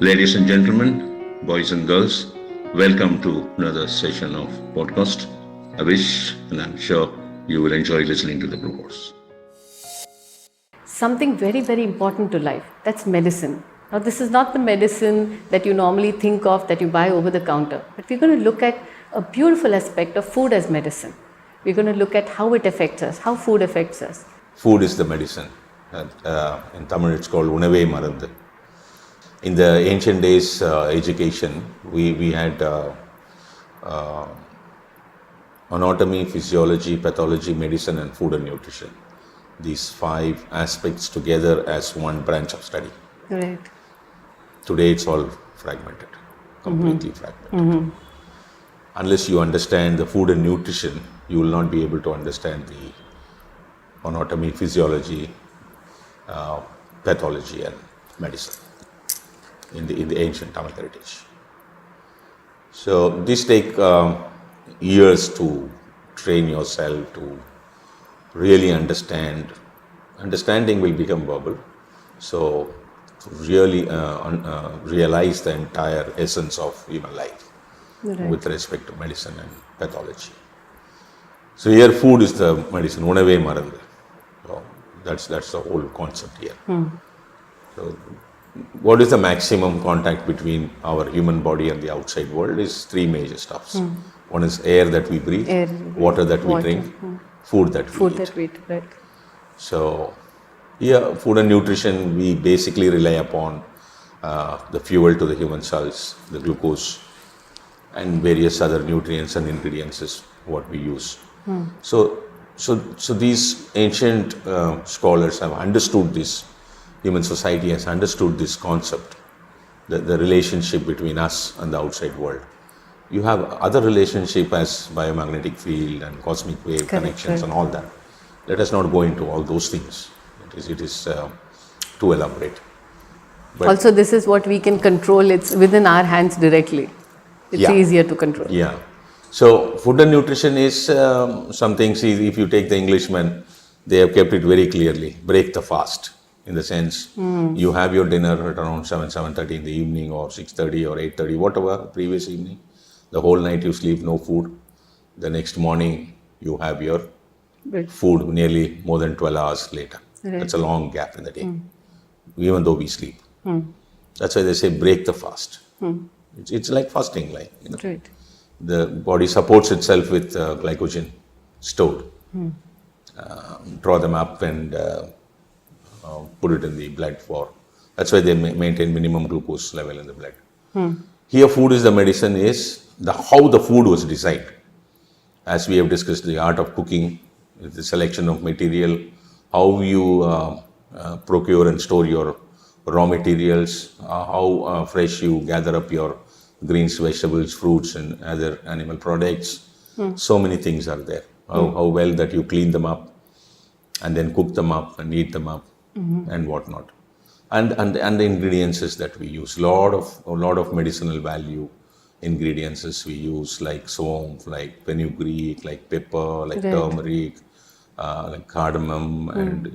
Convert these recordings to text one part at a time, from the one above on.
Ladies and gentlemen, boys and girls, welcome to another session of podcast. I wish and I'm sure you will enjoy listening to the broadcast. Something very, very important to life. That's medicine. Now, this is not the medicine that you normally think of that you buy over the counter, but we're going to look at a beautiful aspect of food as medicine. We're going to look at how it affects us, how food affects us. Food is the medicine. In Tamil, it's called Unave Marandhu. In the ancient days, education, we had anatomy, physiology, pathology, medicine, and food and nutrition. These 5 aspects together as one branch of study. Right. Today, it's all fragmented, completely fragmented. Unless you understand the food and nutrition, you will not be able to understand the anatomy, physiology, pathology, and medicine in the ancient Tamil heritage. So this take years to train yourself to really understand. Understanding will become verbal. So to really realize the entire essence of human life with respect to medicine and pathology. So here food is the medicine, Unave Marandhu. So that's the whole concept here. So what is the maximum contact between our human body and the outside world is 3 major stuffs. One is air that we breathe, water that we drink, food that we eat. Right. So here, food and nutrition, we basically rely upon the fuel to the human cells, the glucose, and various other nutrients and ingredients is what we use. So these ancient scholars have understood this. Human society has understood this concept, the relationship between us and the outside world. You have other relationship as biomagnetic field and cosmic wave connections and all that. Let us not go into all those things. It is too elaborate. But also, this is what we can control. It's within our hands directly. It's easier to control. Yeah. So food and nutrition is something, see, if you take the Englishmen, they have kept it very clearly. Break the fast. In the sense, you have your dinner at around 7:30 in the evening or 6:30 or 8:30, whatever, previous evening. The whole night you sleep, no food. The next morning you have your food nearly more than 12 hours later. Right. That's a long gap in the day, even though we sleep. That's why they say break the fast. It's like fasting, like, you know. Right. The body supports itself with glycogen stored. Draw them up and put it in the blood that's why they maintain minimum glucose level in the blood. Here food is the medicine is how the food was designed. As we have discussed, the art of cooking, the selection of material, how you procure and store your raw materials, how fresh you gather up your greens, vegetables, fruits and other animal products. So many things are there. How well that you clean them up and then cook them up and eat them up. And whatnot, and the ingredients that we use, a lot of medicinal value ingredients we use, like soap, like fenugreek, like pepper, like turmeric, like cardamom, and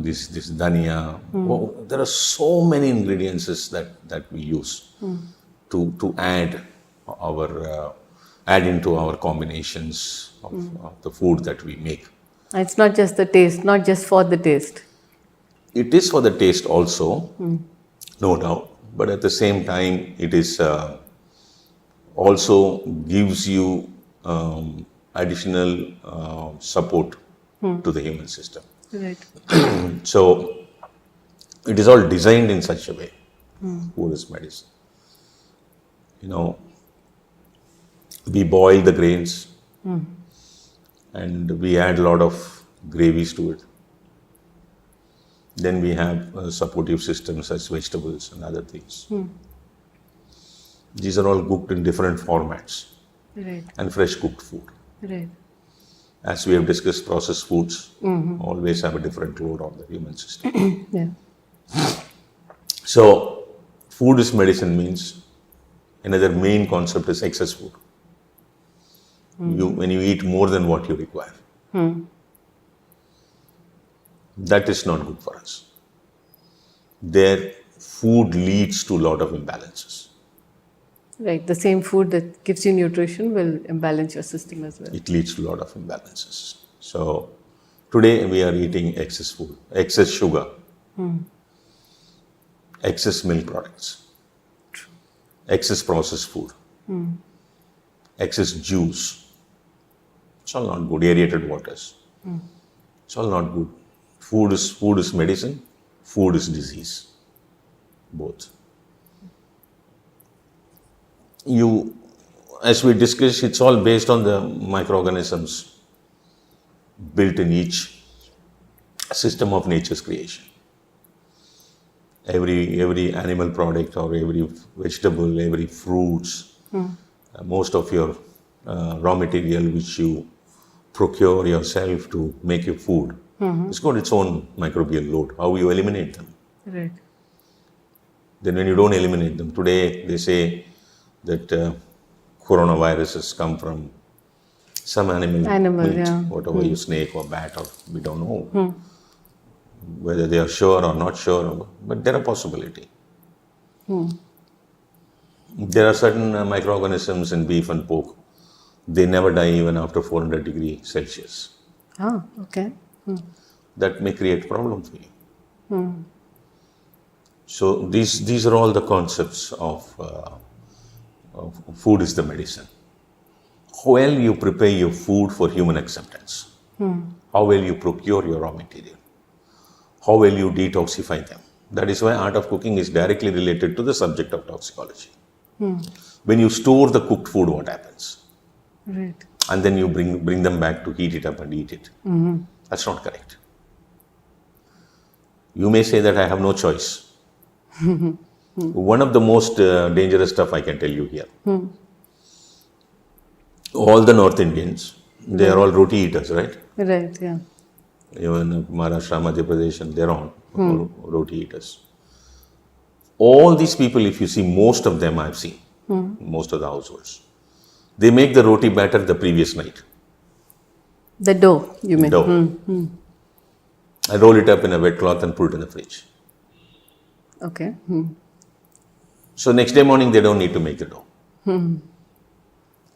this dhania. There are so many ingredients that we use to add into our combinations of the food that we make. It's not just the taste, not just for the taste. It is for the taste also, no doubt. But at the same time, it is also gives you additional support to the human system. Right. So it is all designed in such a way. Food is medicine. We boil the grains. And we add a lot of gravies to it. Then we have supportive systems as vegetables and other things. These are all cooked in different formats. Right. And fresh cooked food. Right. As we have discussed, processed foods always have a different load on the human system. So, food is medicine means another main concept is excess food. When you eat more than what you require, that is not good for us. There food leads to a lot of imbalances. Right. The same food that gives you nutrition will imbalance your system as well. It leads to a lot of imbalances. So today we are eating excess food, excess sugar, excess milk products, excess processed food, excess juice. It's all not good. Aerated waters. It's all not good. Food is medicine. Food is disease. Both. As we discussed, it's all based on the microorganisms built in each system of nature's creation. Every animal product or every vegetable, every fruits, most of your raw material which you procure yourself to make your food, it's got its own microbial load. How you eliminate them? Right. Then when you don't eliminate them, today they say that coronaviruses come from some animal meat, yeah. whatever you snake or bat or we don't know whether they are sure or not sure, but there are possibility. There are certain microorganisms in beef and pork. They never die even after 400 degrees Celsius. Ah, okay. That may create problem for you. So these are all the concepts of food is the medicine. How well you prepare your food for human acceptance. How well you procure your raw material. How well you detoxify them. That is why art of cooking is directly related to the subject of toxicology. When you store the cooked food, what happens? Right. And then you bring them back to heat it up and eat it. That's not correct. You may say that I have no choice. One of the most dangerous stuff I can tell you here. All the North Indians, they are all roti eaters, right? Right, yeah. Even Maharashtra, Madhya Pradesh, and they're all roti eaters. All these people, if you see, most of them I've seen, most of the households, they make the roti batter the previous night. The dough, you mean? Dough. I roll it up in a wet cloth and put it in the fridge. Okay. So next day morning, they don't need to make the dough.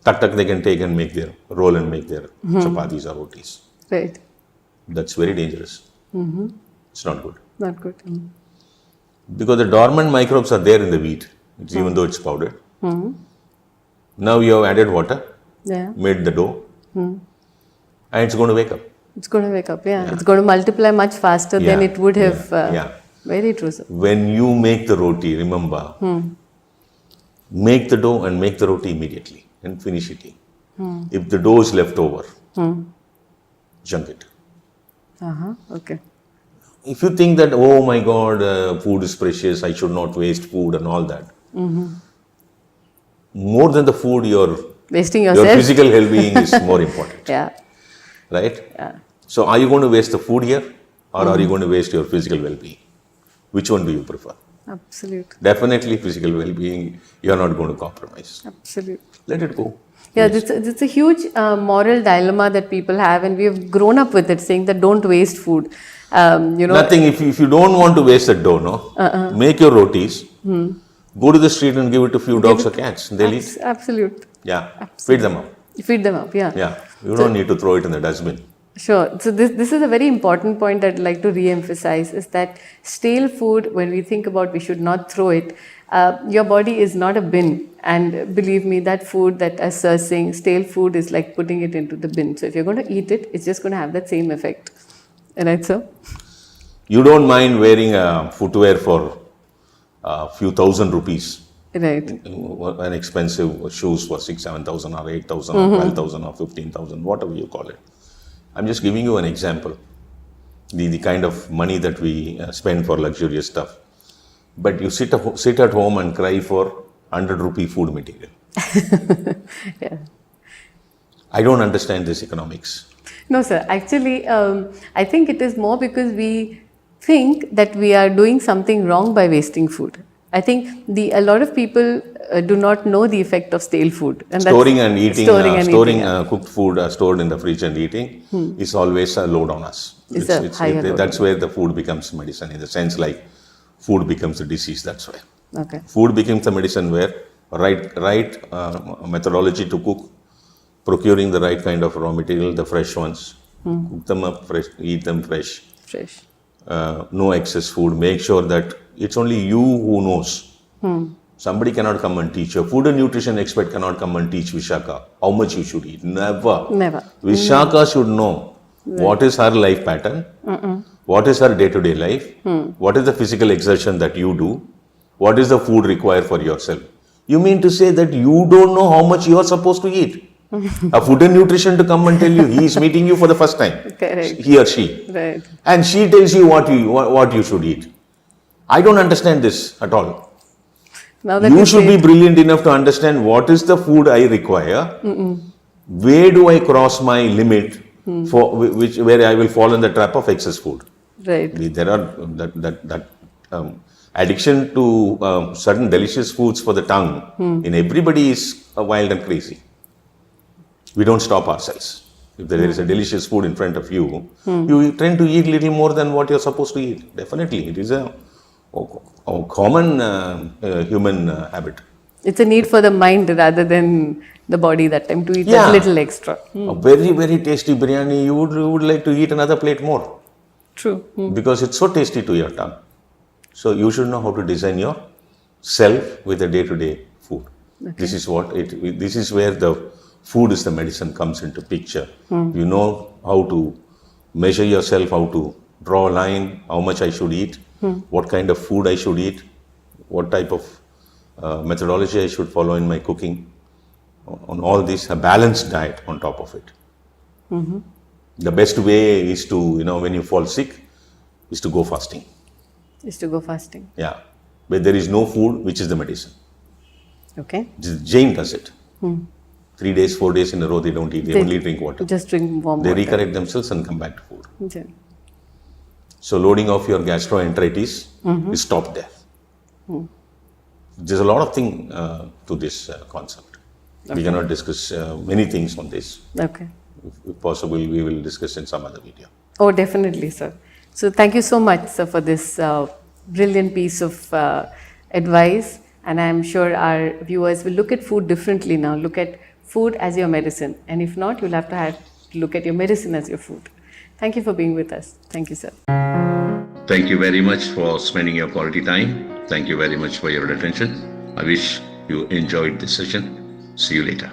Tak they can take and make their roll and make their chapatis or rotis. Right. That's very dangerous. It's not good. Not good. Because the dormant microbes are there in the wheat, even though it's powdered. Now you have added water, made the dough, and it's going to wake up. It's going to wake up, It's going to multiply much faster than it would have. Very true, sir. When you make the roti, remember, make the dough and make the roti immediately and finish eating. If the dough is left over, junk it. Okay. If you think that, oh my God, food is precious, I should not waste food and all that. More than the food, your physical well-being is more important. Right? Yeah. So are you going to waste the food here or are you going to waste your physical well-being? Which one do you prefer? Absolutely. Definitely physical well-being, you're not going to compromise. Absolutely. Let it go. Yeah, it's a huge moral dilemma that people have, and we have grown up with it, saying that don't waste food. Nothing, if you don't want to waste the dough, make your rotis, go to the street and give it to few dogs or cats. They'll eat. Absolutely. Yeah, feed them up. Feed them up, Yeah, you don't need to throw it in the dustbin. Sure. So this is a very important point I'd like to re-emphasize, is that stale food, when we think about we should not throw it, your body is not a bin. And believe me, that food that, as Sir is saying, stale food is like putting it into the bin. So if you're going to eat it, it's just going to have that same effect. Right, sir? You don't mind wearing footwear for a few thousand rupees. Right. An expensive shoes for 6,000, 7,000 or 8,000 or 12,000 or 15,000, whatever you call it. I'm just giving you an example. The kind of money that we spend for luxurious stuff. But you sit at home and cry for 100 rupee food material. Yeah. I don't understand this economics. No, sir. Actually, I think it is more because we think that we are doing something wrong by wasting food. I think a lot of people do not know the effect of stale food. And storing and eating, cooked food stored in the fridge and eating is always a load on us. That's where the food becomes medicine, in the sense like food becomes a disease. That's why. Okay. Food becomes a medicine where right methodology to cook, procuring the right kind of raw material, the fresh ones, cook them up fresh, eat them fresh. Fresh. No excess food. Make sure that it's only you who knows. Somebody cannot come and teach you. A food and nutrition expert cannot come and teach Vishaka how much you should eat. Never. Never. Vishaka should know what is her life pattern, what is her day-to-day life, what is the physical exertion that you do, what is the food required for yourself. You mean to say that you don't know how much you are supposed to eat? A food and nutrition to come and tell you, he is meeting you for the first time. Correct. He or she. Right. And she tells you what you should eat. I don't understand this at all. Now that You should be brilliant enough to understand what is the food I require, where do I cross my limit for where I will fall in the trap of excess food. right. There are that addiction to certain delicious foods for the tongue in everybody is wild and crazy. We don't stop ourselves. If there is a delicious food in front of you, you tend to eat little more than what you're supposed to eat. Definitely, it is a common human habit. It's a need for the mind rather than the body that time to eat Yeah. that little extra. A very, very tasty biryani, you would like to eat another plate more True. because it's so tasty to your tongue. So you should know how to design your self with a day-to-day food. This is this is where the food is the medicine comes into picture. You know how to measure yourself, how to draw a line, how much I should eat, what kind of food I should eat, what type of methodology I should follow in my cooking. On all this, a balanced diet on top of it. The best way is to, when you fall sick, is to go fasting. Is to go fasting. Yeah. Where there is no food, which is the medicine. Okay. Jain does it. 3 days, 4 days in a row, they don't eat. They only drink water. Just drink warm They water. recorrect themselves and come back to food. Okay. So loading off your gastroenteritis is stopped there. There's a lot of thing to this concept. We cannot discuss many things on this. Okay. If possible, we will discuss in some other video. Oh, definitely, sir. So thank you so much, sir, for this brilliant piece of advice. And I'm sure our viewers will look at food differently now. Look at food as your medicine. And if not, you'll have to look at your medicine as your food. Thank you for being with us. Thank you, sir. Thank you very much for spending your quality time. Thank you very much for your attention. I wish you enjoyed this session. See you later.